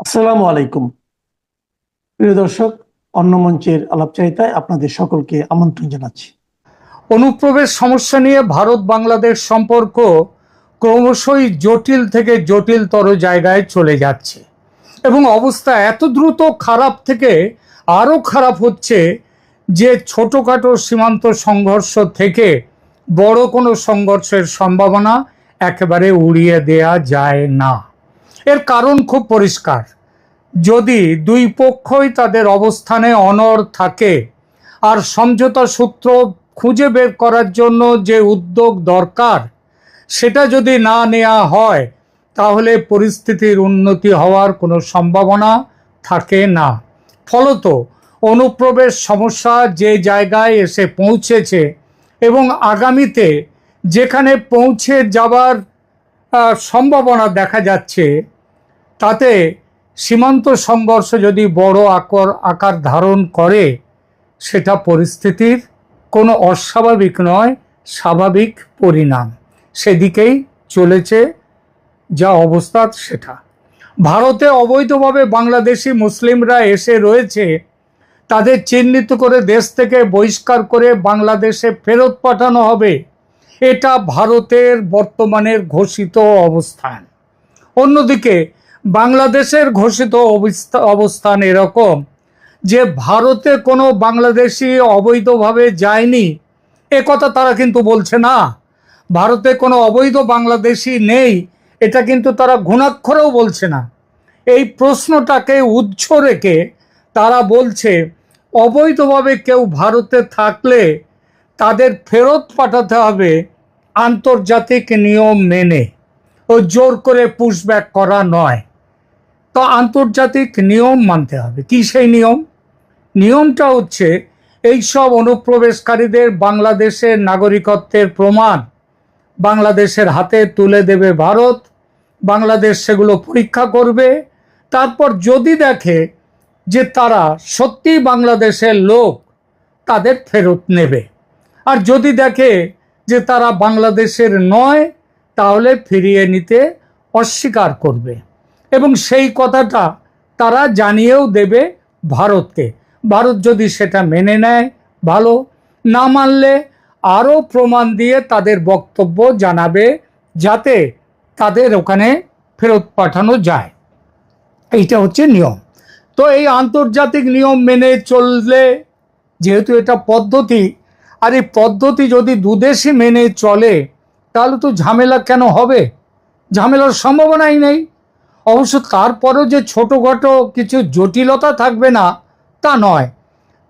আসসালামু আলাইকুম প্রিয় দর্শক, অন্য মঞ্চের আলাপচারিতায় আপনাদের সকলকে আমন্ত্রণ জানাচ্ছি। অনুপ্রবেশ সমস্যা নিয়ে ভারত বাংলাদেশ সম্পর্ক ক্রমশই জটিল থেকে জটিলতর জায়গায় চলে যাচ্ছে এবং অবস্থা এত দ্রুত খারাপ থেকে আরও খারাপ হচ্ছে যে ছোটোখাটো সীমান্ত সংঘর্ষ থেকে বড় কোনো সংঘর্ষের সম্ভাবনা একেবারে উড়িয়ে দেয়া যায় না। এর কারণ খুব পরিষ্কার। যদি দুই পক্ষই তাদের অবস্থানে অনড় থাকে আর সমঝোতা সূত্র খুঁজে বের করার জন্য যে উদ্যোগ দরকার সেটা যদি না নেওয়া হয়, তাহলে পরিস্থিতির উন্নতি হওয়ার কোনো সম্ভাবনা থাকে না। ফলত অনুপ্রবেশ সমস্যা যে জায়গায় এসে পৌঁছেছে এবং আগামীতে যেখানে পৌঁছে যাবার সম্ভাবনা দেখা যাচ্ছে, তাতে সীমান্ত সংঘর্ষ যদি বড় আকার ধারণ করে, সেটা পরিস্থিতির কোনো অস্বাভাবিক নয়, স্বাভাবিক পরিণাম। সেদিকেই চলেছে যা অবস্থা সেটা। ভারতে অবৈধভাবে বাংলাদেশি মুসলিমরা এসে রয়েছে, তাদের চিহ্নিত করে দেশ থেকে বহিষ্কার করে বাংলাদেশে ফেরত পাঠানো হবে। এটা ভারতের বর্তমানের ঘোষিত অবস্থান। অন্যদিকে বাংলাদেশের ঘোষিত অবস্থান এরকম যে ভারতে কোনো বাংলাদেশি অবৈধভাবে যায়নি, এ কথা তারা কিন্তু বলছে না। ভারতে কোনো অবৈধ বাংলাদেশি নেই, এটা কিন্তু তারা ঘুণাক্ষরেও বলছে না। এই প্রশ্নটাকে উৎস রেখে তারা বলছে অবৈধভাবে কেউ ভারতে থাকলে তাদের ফেরত পাঠাতে হবে আন্তর্জাতিক নিয়ম মেনে, ও জোর করে পুশব্যাক করা নয়। তো আন্তর্জাতিক নিয়ম মানতে হবে। কি সেই নিয়ম? নিয়মটা হচ্ছে এইসব অনুপ্রবেশকারীদের বাংলাদেশের নাগরিকত্বের প্রমাণ বাংলাদেশের হাতে তুলে দেবে ভারত। বাংলাদেশ সেগুলো পরীক্ষা করবে। তারপর যদি দেখে যে তারা সত্যি বাংলাদেশের লোক, তাদের ফেরত নেবে। আর যদি দেখে যে তারা বাংলাদেশের নয়, তাহলে ফিরিয়ে নিতে অস্বীকার করবে। এবং সেই কথাটা তারা জানিয়েও দেবে ভারতকে। ভারত যদি সেটা মেনে নেয় ভালো, না মানলে আরও প্রমাণ দিয়ে তাদের বক্তব্য জানাবে, যাতে তাদের ওখানে ফেরত পাঠানো যায়। এইটা হচ্ছে নিয়ম। তো এই আন্তর্জাতিক নিয়ম মেনে চললে, যেহেতু এটা পদ্ধতি, আর এই পদ্ধতি যদি দুদেশই মেনে চলে, তাহলে তো ঝামেলা কেন হবে? ঝামেলার সম্ভাবনাই নেই। অবশ্য তারপরেও যে ছোটোখাটো কিছু জটিলতা থাকবে না তা নয়,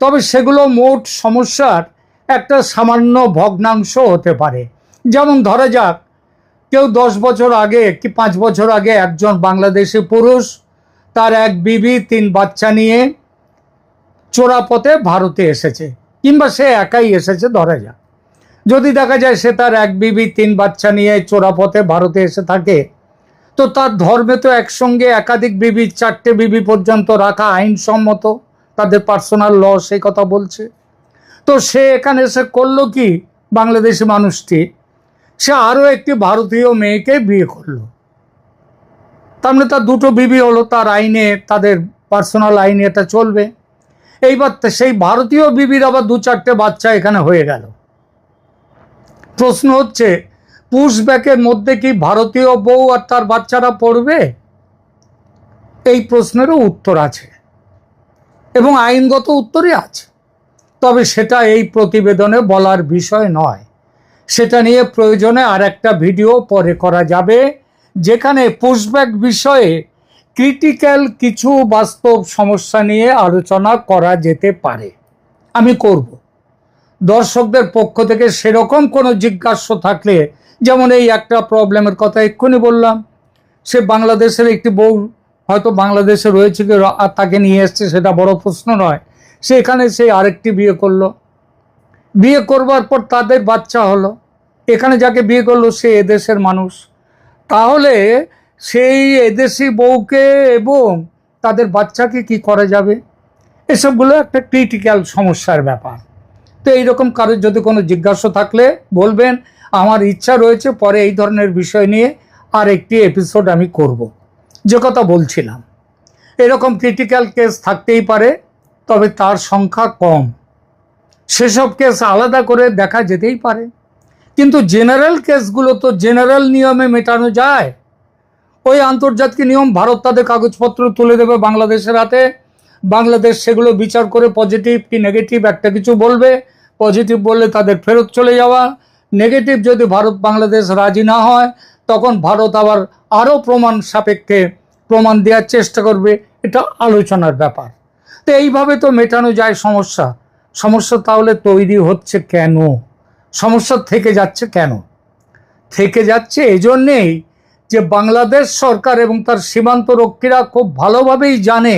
তবে সেগুলো মোট সমস্যার একটা সামান্য ভগ্নাংশ হতে পারে। যেমন ধরা যাক, কেউ 10 বছর আগে কি 5 বছর আগে একজন বাংলাদেশি পুরুষ তার এক বিবি 3 বাচ্চা নিয়ে চোরাপথে ভারতে এসেছে, কিংবা সে একাই এসেছে ধরা যাক। যদি দেখা যায় সে তার এক বিবি 3 বাচ্চা নিয়ে চোরাপথে ভারতে এসে থাকে, তো তার ধর্মে তো একসঙ্গে একাধিক বিবি, 4টে বিবি পর্যন্ত রাখা আইনসম্মত, তাদের পার্সোনাল ল সেই কথা বলছে। তো সে এখানে এসে করলো কি, বাংলাদেশি মানুষটি, সে আরও একটি ভারতীয় মেয়েকে বিয়ে করলো। তার মানে তার 2টো বিবি হলো, তার আইনে, তাদের পার্সোনাল আইনে এটা চলবে। এইবার সেই ভারতীয় বিবির আবার 2-4টে বাচ্চা এখানে হয়ে গেল। প্রশ্ন হচ্ছে, পুশব্যাকের মধ্যে কি ভারতীয় বউ আর তার বাচ্চারা পড়বে? এই প্রশ্নেরও উত্তর আছে এবং আইনগত উত্তরই আছে। তবে সেটা এই প্রতিবেদনে বলার বিষয় নয়। সেটা নিয়ে প্রয়োজনে আর একটা ভিডিও পরে করা যাবে, যেখানে পুশব্যাক বিষয়ে ক্রিটিক্যাল কিছু বাস্তব সমস্যা নিয়ে আলোচনা করা যেতে পারে। আমি করব। দর্শকদের পক্ষ থেকে সেরকম কোনো জিজ্ঞাসা থাকলে, যেমন এই একটা প্রবলেমের কথা এক্ষুনি বললাম, সে বাংলাদেশের একটি বউ হয়তো বাংলাদেশে রয়েছে আর তাকে নিয়ে এসছে, সেটা বড় প্রশ্ন নয়। সে এখানে সে আরেকটি বিয়ে করলো, বিয়ে করবার পর তাদের বাচ্চা হলো। এখানে যাকে বিয়ে করলো সে এদেশের মানুষ, তাহলে সেই এদেশি বউকে এবং তাদের বাচ্চাকে কি করা যাবে? এসবগুলো একটা ক্রিটিক্যাল সমস্যার ব্যাপার। তো এইরকম কারোর যদি কোনো জিজ্ঞাসা থাকলে বলবেন। আমার ইচ্ছা রয়েছে পরে এই ধরনের বিষয় নিয়ে আর একটি এপিসোড আমি করব। যে কথা বলছিলাম, এরকম ক্রিটিক্যাল কেস থাকতেই পারে, তবে তার সংখ্যা কম। সেসব কেস আলাদা করে দেখা যেতেই পারে, কিন্তু জেনারেল কেসগুলো তো জেনারেল নিয়মে মেটানো যায়। ওই আন্তর্জাতিক নিয়ম, ভারত তাদের কাগজপত্র তুলে দেবে বাংলাদেশের হাতে, বাংলাদেশ সেগুলো বিচার করে পজিটিভ কি নেগেটিভ একটা কিছু বলবে। পজিটিভ বললে তাদের ফেরত চলে যাওয়া, নেগেটিভ যদি ভারত বাংলাদেশ রাজি না হয় তখন ভারত আবার আরও প্রমাণ সাপেক্ষে প্রমাণ দেওয়ার চেষ্টা করবে। এটা আলোচনার ব্যাপার। তো এইভাবে তো মেটানো যায় সমস্যা। সমস্যা তাহলে তৈরি হচ্ছে কেন? সমস্যা থেকে যাচ্ছে কেন? থেকে যাচ্ছে এজন্যেই যে বাংলাদেশ সরকার এবং তার সীমান্ত রক্ষীরা খুব ভালোভাবেই জানে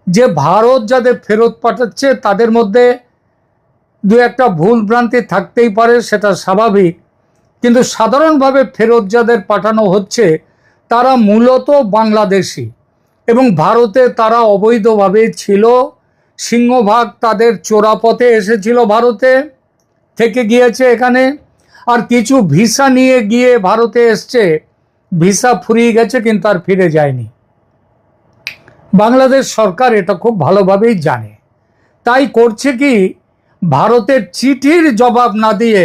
যে ভারত যাদের ফেরত পাঠাচ্ছে তাদের মধ্যে দু একটা ভুল ভ্রান্তি থাকতেই পারে, সেটা স্বাভাবিক, কিন্তু সাধারণভাবে ফেরত যাদের পাঠানো হচ্ছে তারা মূলত বাংলাদেশি এবং ভারতে তারা অবৈধভাবে ছিল। সিংহভাগ তাদের চোরাপথে এসেছিল, ভারতে থেকে গিয়েছে এখানে, আর কিছু ভিসা নিয়ে গিয়ে ভারতে এসছে, ভিসা ফুরিয়ে গেছে কিন্তু আর ফিরে যায়নি। বাংলাদেশ সরকার এটা খুব ভালোভাবেই জানে। তাই করছে কি, ভারতের চিঠির জবাব না দিয়ে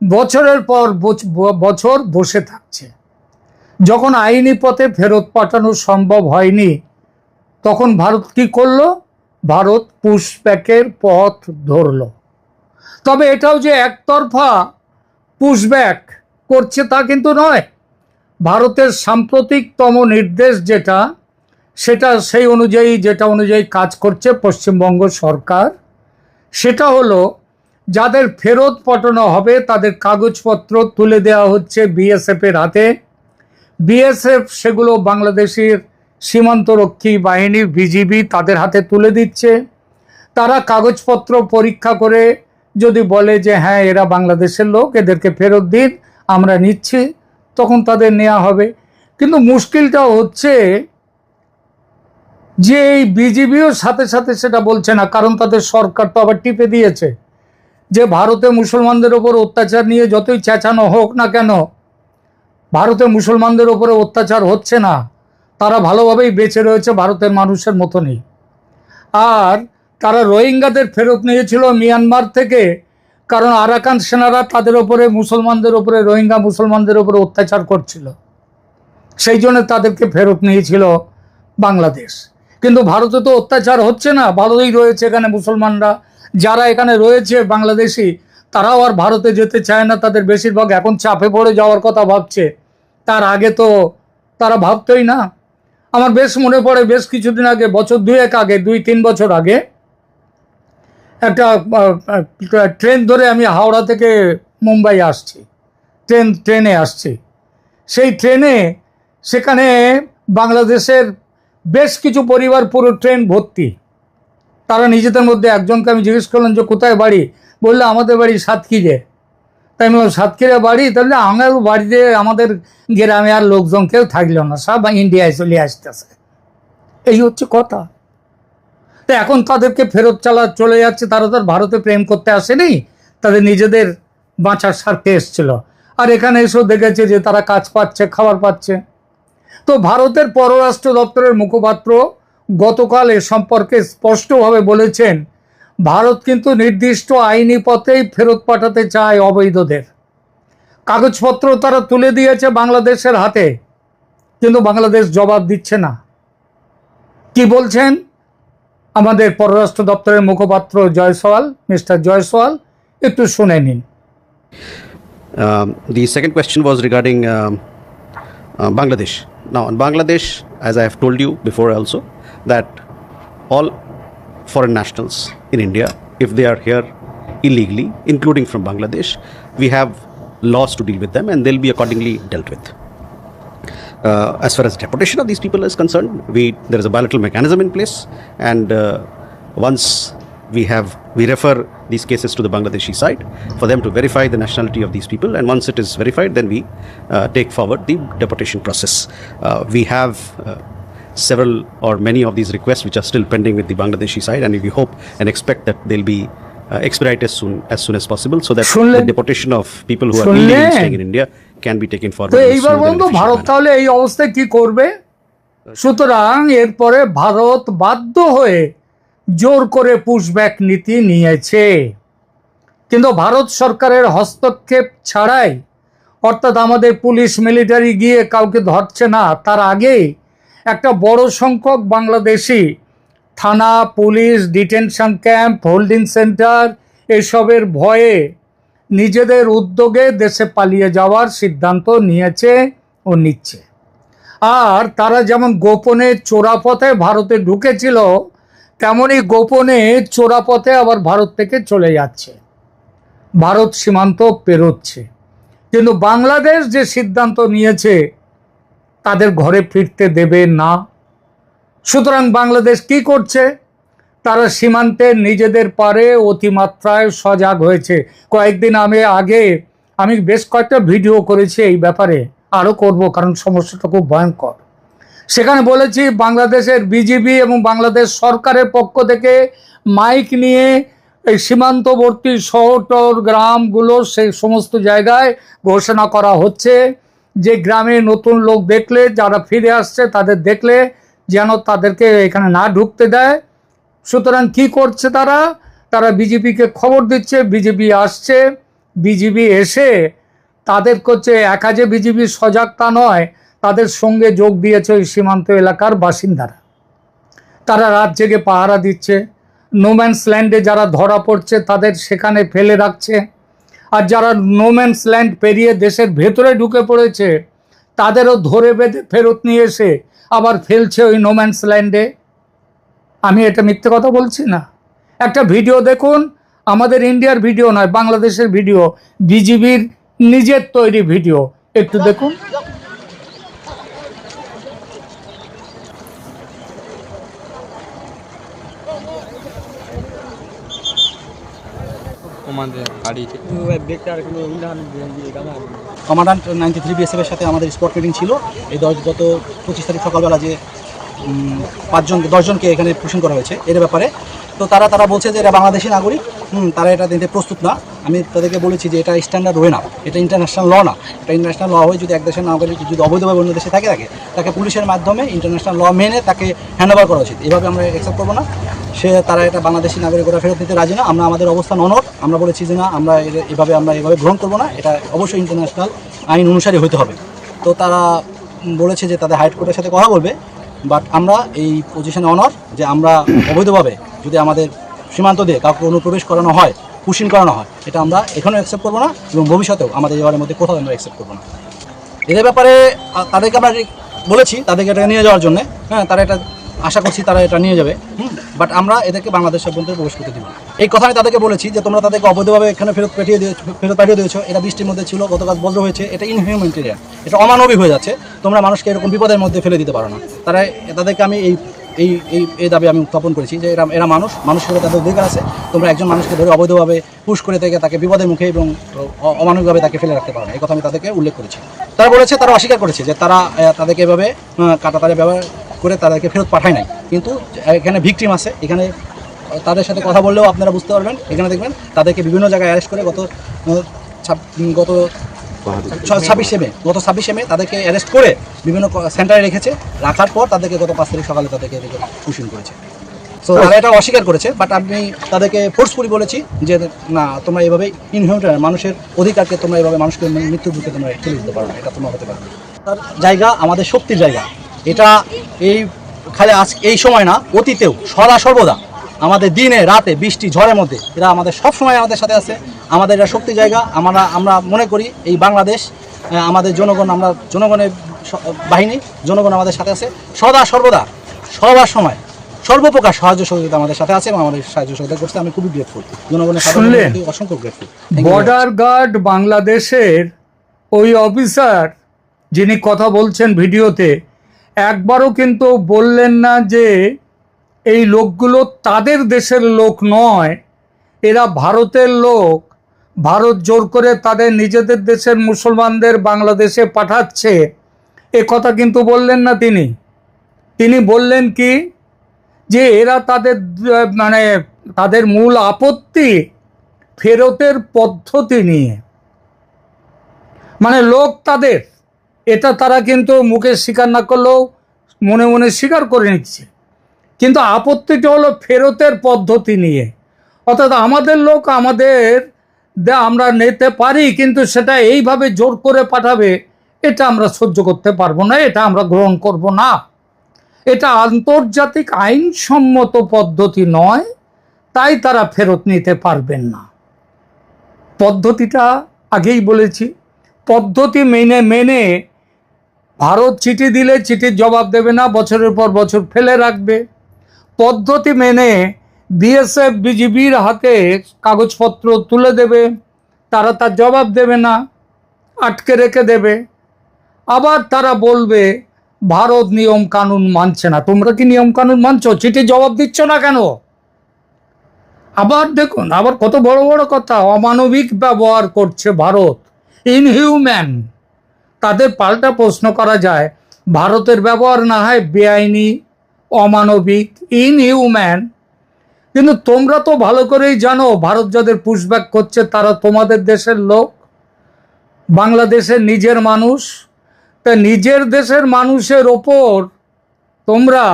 বছরের পর বছর বসে থাকছে। যখন আইনি পথে ফেরত পাঠানো সম্ভব হয়নি তখন ভারত কি করলো? ভারত পুশব্যাকের পথ ধরল। তবে এটাও যে একতরফা পুশব্যাক করছে তা কিন্তু নয়। ভারতের সাম্প্রতিকতম নির্দেশ যেটা, সেটা সেই অনুযায়ী কাজ করছে পশ্চিমবঙ্গ সরকার, সেটা হলো যাদের ফেরত পাঠানো হবে তাদের কাগজপত্র তুলে দেওয়া হচ্ছে বিএসএফের হাতে। বিএসএফ সেগুলো বাংলাদেশের সীমান্তরক্ষী বাহিনী বিজিবি তাদের হাতে তুলে দিচ্ছে। তারা কাগজপত্র পরীক্ষা করে যদি বলে যে হ্যাঁ এরা বাংলাদেশের লোক, এদেরকে ফেরত দিন, আমরা নিচ্ছি, তখন তাদের নেওয়া হবে। কিন্তু মুশকিলটা হচ্ছে যে এই বিজিবিও সাথে সাথে সেটা বলছে না, কারণ তাদের সরকার তো আবার টিপে দিয়েছে যে ভারতে মুসলমানদের ওপর অত্যাচার নিয়ে যতই চেঁচানো হোক না কেন, ভারতে মুসলমানদের ওপরে অত্যাচার হচ্ছে না, তারা ভালোভাবেই বেঁচে রয়েছে ভারতের মানুষের মতনই। আর তারা রোহিঙ্গাদের ফেরত নিয়েছিল মিয়ানমার থেকে, কারণ আরাকান সেনারা তাদের ওপরে মুসলমানদের ওপরে, রোহিঙ্গা মুসলমানদের ওপরে অত্যাচার করছিল, সেই জন্য তাদেরকে ফেরত নিয়েছিল বাংলাদেশ। কিন্তু ভারতে তো অত্যাচার হচ্ছে না, ভালোই রয়েছে এখানে মুসলমানরা। যারা এখানে রয়েছে বাংলাদেশি, তারাও আর ভারতে যেতে চায় না, তাদের বেশিরভাগ এখন চাপে পড়ে যাওয়ার কথা ভাবছে। তার আগে তো তারা ভাবতই না। আমার বেশ মনে পড়ে, বেশ কিছুদিন আগে, বছর দুয়েক আগে, 2-3 বছর আগে, একটা ট্রেন ধরে আমি হাওড়া থেকে মুম্বাই আসছি, ট্রেনে আসছি। সেই ট্রেনে সেখানে বাংলাদেশের বেশ কিছু পরিবার, পুরো ট্রেন ভর্তি। তারা নিজেদের মধ্যে, একজনকে আমি জিজ্ঞেস করলাম যে কোথায় বাড়ি, বললে আমাদের বাড়ি সাতক্ষীরে। তাই আমি বললাম সাতক্ষীরে বাড়ি, তাহলে আমার বাড়িতে আমাদের গ্রামে আর লোকজন কেউ থাকলো না, সব ইন্ডিয়ায় চলে আসতেছে। এই হচ্ছে কথা। তো এখন তাদেরকে ফেরত চলে যাচ্ছে। তারা তো ভারতে প্রেম করতে আসেনি, তাদের নিজেদের বাঁচার স্বার্থে এসেছিল, আর এখানে এসেও দেখেছে যে তারা কাজ পাচ্ছে, খাবার পাচ্ছে। তো ভারতের পররাষ্ট্র দপ্তরের মুখপাত্র গতকাল এ সম্পর্কে স্পষ্টভাবে বলেছেন, ভারত কিন্তু নির্দিষ্ট আইনি পথেই ফেরত পাঠাতে চায় অবৈধদের। কাগজপত্র তারা তুলে দিয়েছে বাংলাদেশের হাতে, কিন্তু বাংলাদেশ জবাব দিচ্ছে না। কি বলছেন আমাদের পররাষ্ট্র দপ্তরের মুখপাত্র জয়সওয়াল, মিস্টার জয়সওয়াল, একটু শুনে নিন। The second question was regarding Bangladesh. Now, in Bangladesh, as I have told you before also, that all foreign nationals in India, if they are here illegally, including from Bangladesh, we have laws to deal with them and they'll be accordingly dealt with. As far as deportation of these people is concerned, there is a bilateral mechanism in place, and once we refer these cases to the Bangladeshi side for them to verify the nationality of these people, and once it is verified, then we take forward the deportation process. We have several or many of these requests which are still pending with the Bangladeshi side, and we hope and expect that they'll be expedited as soon as possible, so that the deportation of people who are illegally staying in India can be taken forward. তো এইবার বন্ধু, ভারত তাহলে এই অবস্থায় কি করবে? সুতরাং এরপরে ভারত বাধ্য হয়ে জোর করে পুশব্যাক নীতি নিয়েছে। কিন্তু ভারত সরকারের হস্তক্ষেপ ছাড়াই, অর্থাৎ আমাদের পুলিশ মিলিটারি গিয়ে কাউকে ধরছে না, তার আগেই একটা বড় সংখ্যক বাংলাদেশি থানা, police, detention camp, holding centre এসবের ভয়ে নিজেদের উদ্যোগে দেশে পালিয়ে যাওয়ার সিদ্ধান্ত নিয়েছে ও নিচ্ছে। আর তারা যেমন গোপনে চোরাপথে ভারতে ঢুকেছিল, তেমনই গোপনে চোরাপথে আবার ভারত থেকে চলে যাচ্ছে, ভারত সীমান্ত পেরোচ্ছে। কিন্তু বাংলাদেশ যে সিদ্ধান্ত নিয়েছে তাদের ঘরে ফিরতে দেবে না। সুতরাং বাংলাদেশ কি করছে? তারা সীমান্তে নিজেদের পারে অতিমাত্রায় সজাগ হয়েছে। কয়েকদিন আগে আমি বেশ কয়েকটা ভিডিও করেছি এই ব্যাপারে, আরও করব, কারণ সমস্যাটা খুব ভয়ঙ্কর। সেখানে বলেছি বাংলাদেশের বিজিবি এবং বাংলাদেশ সরকারের পক্ষ থেকে মাইক নিয়ে এই সীমান্তবর্তী শহর গ্রামগুলো সেই সমস্ত জায়গায় ঘোষণা করা হচ্ছে যে গ্রামে নতুন লোক দেখলে, যারা ফিরে আসছে তাদের দেখলে যেন তাদেরকে এখানে না ঢুকতে দেয়। সুতরাং কি করছে তারা বিজেপিকে খবর দিচ্ছে, বিজেপি আসছে। বিজেপি এসে তাদের করছে একা যে বিজেপি সজাগ তা নয়, তাদের সঙ্গে যোগ দিয়েছে ওই সীমান্ত এলাকার বাসিন্দারা। তারা রাত জেগে পাহারা দিচ্ছে। নোম্যান্স ল্যান্ডে যারা ধরা পড়ছে তাদের সেখানে ফেলে রাখছে, আর যারা নোম্যান্স ল্যান্ড পেরিয়ে দেশের ভেতরে ঢুকে পড়েছে তাদেরও ধরে বেঁধে ফেরত নিয়ে এসে আবার ফেলছে ওই নোম্যান্স ল্যান্ডে। আমি এটা মিথ্যে কথা বলছি না। একটা ভিডিও দেখুন, আমাদের ইন্ডিয়ার ভিডিও নয়, বাংলাদেশের ভিডিও, বিজিবির নিজের তৈরি ভিডিও, একটু দেখুন। কমান্ডান্ট 93 বিএসএফ এর সাথে আমাদের স্পট মিটিং ছিল। এই গত 25 তারিখ সকালবেলা যে 10জনকে এখানে পুষিং করা হয়েছে এর ব্যাপারে, তো তারা বলছে যে এরা বাংলাদেশি নাগরিক, তারা এটা দিতে প্রস্তুত না। আমি তাদেরকে বলেছি যে এটা স্ট্যান্ডার্ড ওয়ে না, এটা ইন্টারন্যাশনাল ল না। এটা ইন্টারন্যাশনাল ল হয়ে যদি এক দেশের নাগরিক যদি অবৈধভাবে অন্য দেশে থাকে তাকে পুলিশের মাধ্যমে ইন্টারন্যাশনাল ল মেনে তাকে হ্যান্ড ওভার করা উচিত। এভাবে আমরা অ্যাকসেপ্ট করবো না। তারা এটা বাংলাদেশি নাগরিকরা ফেরত নিতে রাজি না। আমরা আমাদের অবস্থান অনড়। আমরা বলেছি যে না, আমরা এভাবে গ্রহণ করবো না, এটা অবশ্যই ইন্টারন্যাশনাল আইন অনুসারে হতে হবে। তো তারা বলেছে যে তাদের হাইকোর্টের সাথে কথা বলবে, বাট আমরা এই পজিশনে অনর যে আমরা অবৈধভাবে যদি আমাদের সীমান্ত দিয়ে কাউকে অনুপ্রবেশ করানো হয়, পুশিং করানো হয়, এটা আমরা এখনও অ্যাকসেপ্ট করবো না এবং ভবিষ্যতেও আমাদের এবারের মধ্যে কোথাও আমরা অ্যাকসেপ্ট করবো না। এদের ব্যাপারে তাদেরকে আমরা বলেছি তাদেরকে এটা নিয়ে যাওয়ার জন্যে, তারা এটা আশা করছি তারা এটা নিয়ে যাবে, বাট আমরা এদেরকে বাংলাদেশ পর্যন্ত প্রবেশ করতে দিব। এই কথা আমি তাদেরকে বলেছি যে তোমরা তাদেরকে অবৈধভাবে এখানে ফেরত পাঠিয়ে দিয়েছো, এটা বৃষ্টির মধ্যে ছিল, গতকাল বজ্র হয়েছে, এটা ইনহিউম্যানিটেরিয়ান, এটা অমানবিক হয়ে যাচ্ছে। তোমরা মানুষকে এরকম বিপদের মধ্যে ফেলে দিতে পারো না। তাদেরকে আমি এই দাবি আমি উত্থাপন করেছি যে এরা মানুষের তাদের অধিকার আছে। তোমরা একজন মানুষকে ধরে অবৈধভাবে পুশ করে তাকে বিপদের মুখে এবং অমানবিকভাবে তাকে ফেলে রাখতে পারো না। এই কথা আমি তাদেরকে উল্লেখ করেছি। তারা বলেছে, তারা অস্বীকার করেছে যে তাদেরকে এভাবে কাটাতারে ব্যবহার করে তাদেরকে ফেরত পাঠায় নাই। কিন্তু এখানে ভিকটিম আছে, এখানে তাদের সাথে কথা বললেও আপনারা বুঝতে পারবেন। এখানে দেখবেন তাদেরকে বিভিন্ন জায়গায় অ্যারেস্ট করে গত 26 মে তাদেরকে অ্যারেস্ট করে বিভিন্ন সেন্টারে রেখেছে। রাখার পর তাদেরকে গত 5 তারিখ সকালে তাদেরকে পুশিং করেছে। সো তারা এটা অস্বীকার করেছে, বাট আমি তাদেরকে ফোর্সফুলি বলেছি যে না, তোমরা এইভাবে ইনহিউম্যান মানুষের অধিকারকে তোমরা এইভাবে মানুষকে মৃত্যুর মুখে তোমরা ঠেলে দিতে পারো না, এটা তোমরা হতে পারো না। তার জায়গা আমাদের শক্তির জায়গা। এটা খালি আজ এই সময় না, অতীতেও সর্বদা আমাদের দিনে রাতে বৃষ্টি ঝড়ের মধ্যে এরা আমাদের সব সময় আমাদের সাথে আছে। আমাদের এটা শক্তি জায়গা। আমরা মনে করি এই বাংলাদেশ আমাদের জনগণ, আমরা জনগণের বাহিনী, জনগণ আমাদের সাথে আছে সর্বদা, সবার সময়, সর্বপ্রকার সাহায্য সহযোগিতা আমাদের সাথে আছে এবং আমাদের সাহায্য সহযোগিতা করছে। আমি খুবই গ্রেটফুল, জনগণের সাথে অসংখ্য গ্রেটফুল। বর্ডার গার্ড বাংলাদেশের ওই অফিসার যিনি কথা বলছেন ভিডিওতে, একবারও কিন্তু বললেন না যে এই লোকগুলো তাদের দেশের লোক নয়, এরা ভারতের লোক, ভারত জোর করে তাদের নিজেদের দেশের মুসলমানদের বাংলাদেশে পাঠাচ্ছে, এ কথা কিন্তু বললেন না তিনি বললেন কি, যে এরা তাদের মূল আপত্তি ফেরতের পদ্ধতি নিয়ে, লোক তাদের, এটা তারা কিন্তু মুখে স্বীকার না করলেও মনে মনে স্বীকার করে নিচ্ছে। কিন্তু আপত্তিটা হলো ফেরতের পদ্ধতি নিয়ে, অর্থাৎ আমাদের লোক আমরা নিতে পারি, কিন্তু সেটা এইভাবে জোর করে পাঠাবে, এটা আমরা সহ্য করতে পারবো না, এটা আমরা গ্রহণ করব না। এটা আন্তর্জাতিক আইনসম্মত পদ্ধতি নয়, তাই তারা ফেরত নিতে পারবেন না। পদ্ধতিটা আগেই বলেছি, পদ্ধতি মেনে মেনে ভারত চিঠি দিলে চিঠির জবাব দেবে না, বছরের পর বছর ফেলে রাখবে। পদ্ধতি মেনে বিএসএফ বিজিবির হাতে কাগজপত্র তুলে দেবে, তারা তার জবাব দেবে না, আটকে রেখে দেবে। আবার তারা বলবে ভারত নিয়ম কানুন মানছে না। তোমরা কি নিয়ম কানুন মানছো? চিঠি জবাব দিচ্ছ না কেন? আবার দেখুন, আবার কত বড় বড় কথা, অমানবিক ব্যবহার করছে ভারত, ইনহিউম্যান। তাদের পাল্টা প্রশ্ন করা যায়, ভারতের ব্যবহার না হয় বেআইনি, অমানবিক, ইনহিউম্যান, কিন্তু তোমরা তো ভালো করেই জানো ভারত যাদের পুশব্যাক করছে তারা তোমাদের দেশের লোক, বাংলাদেশের নিজের মানুষ। তা নিজের দেশের মানুষের ওপর তোমরা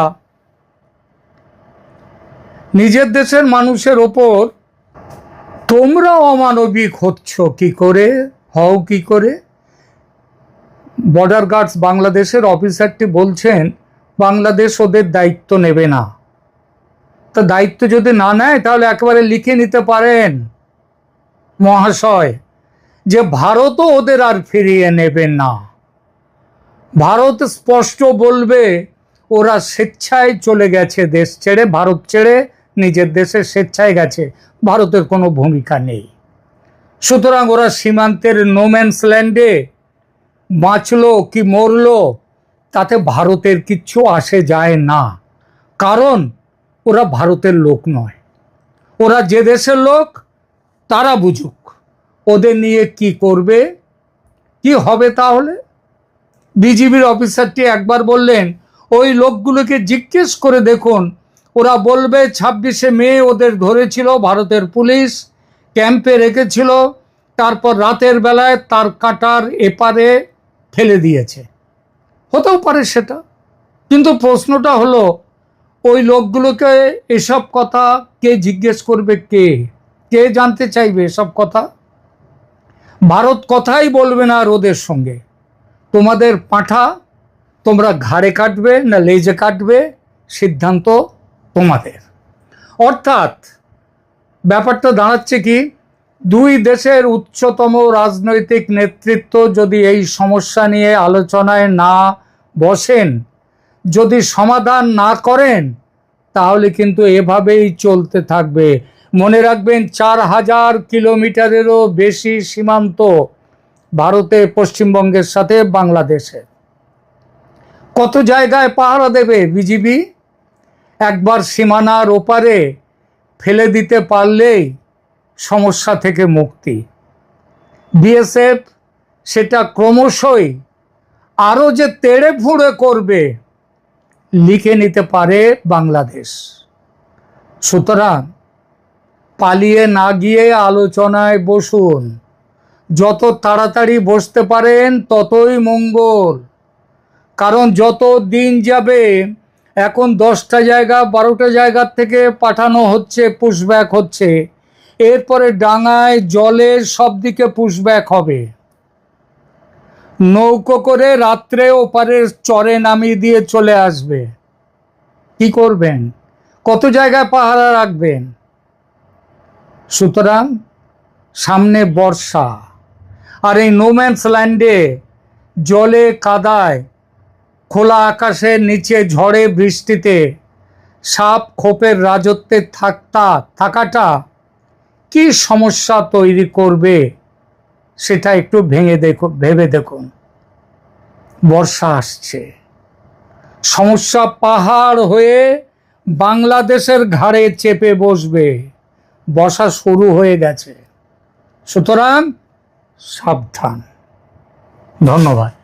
নিজের দেশের মানুষের ওপর তোমরা অমানবিক হচ্ছ কি করে, হও কি করে? বর্ডার গার্ডস বাংলাদেশের অফিসারটি বলছেন বাংলাদেশ ওদের দায়িত্ব নেবে না। তা দায়িত্ব যদি না নেয় তাহলে একেবারে লিখে নিতে পারেন মহাশয় যে ভারতও ওদের আর ফিরিয়ে নেবে না। ভারত স্পষ্ট বলবে ওরা স্বেচ্ছায় চলে গেছে, দেশ ছেড়ে, ভারত ছেড়ে নিজের দেশে স্বেচ্ছায় গেছে, ভারতের কোনো ভূমিকা নেই। সুতরাং ওরা সীমান্তের নোম্যান্স ল্যান্ডে বাঁচলো কি মরলো তাতে ভারতের কিচ্ছু আসে যায় না, কারণ ওরা ভারতের লোক নয়। ওরা যে দেশের লোক তারা বুঝুক ওদের নিয়ে কি করবে, কি হবে। তাহলে বিজিবির অফিসারটি একবার বললেন ওই লোকগুলোকে জিজ্ঞেস করে দেখুন, ওরা বলবে 26শে মে ওদের ধরেছিল ভারতের পুলিশ, ক্যাম্পে রেখেছিল, তারপর রাতের বেলায় তার কাটার এপারে ফেলে দিয়েছে। হতেও পারে সেটা, কিন্তু প্রশ্নটা হলো ওই লোকগুলোকে এসব কথা কে জিজ্ঞেস করবে? কে জানতে চাইবে এসব কথা? ভারত কথাই বলবে না আর ওদের সঙ্গে। তোমাদের পাঁঠা তোমরা ঘাড়ে কাটবে না লেজে কাটবে, সিদ্ধান্ত তোমাদের। অর্থাৎ ব্যাপারটা দাঁড়াচ্ছে কি, দুই দেশের উচ্চতম রাজনৈতিক নেতৃত্ব যদি এই সমস্যা নিয়ে আলোচনায় না বসেন, যদি সমাধান না করেন, তাহলে কিন্তু এভাবেই চলতে থাকবে। মনে রাখবেন 4000 কিলোমিটারেরও বেশি সীমান্ত ভারতে, পশ্চিমবঙ্গের সাথে বাংলাদেশে। কত জায়গায় পাহারা দেবে বিজিবি? একবার সীমানার ওপারে ফেলে দিতে পারলেই সমস্যা থেকে মুক্তি। বিএসএফ সেটা ক্রমশই আরো যে তেড়ে ফুঁড়ে করবে লিখে নিতে পারে বাংলাদেশ। সুতরাং পালিয়ে না গিয়ে আলোচনায় বসুন, যত তাড়াতাড়ি বসতে পারেন ততই মঙ্গল। কারণ যত দিন যাবে, এখন 10টা জায়গা 12টা জায়গার থেকে পাঠানো হচ্ছে, পুশব্যাক হচ্ছে, এরপরে ডাঙায় জলে সব দিকে পুশব্যাক হবে। নৌকো করে রাত্রে ওপারের চরে নামিয়ে দিয়ে চলে আসবে। কি করবেন? কত জায়গায় পাহারা রাখবেন? সুতরাং সামনে বর্ষা, আর এই নোম্যান্স ল্যান্ডে জলে কাদায়, খোলা আকাশের নিচে ঝড়ে বৃষ্টিতে সাপ খোপের রাজত্বে থাকাটা কি সমস্যা তৈরি করবে সেটা একটু ভেবে দেখুন। বর্ষা আসছে, সমস্যা পাহাড় হয়ে বাংলাদেশের ঘাড়ে চেপে বসবে, বর্ষা শুরু হয়ে গেছে। সুতরাং সাবধান। ধন্যবাদ।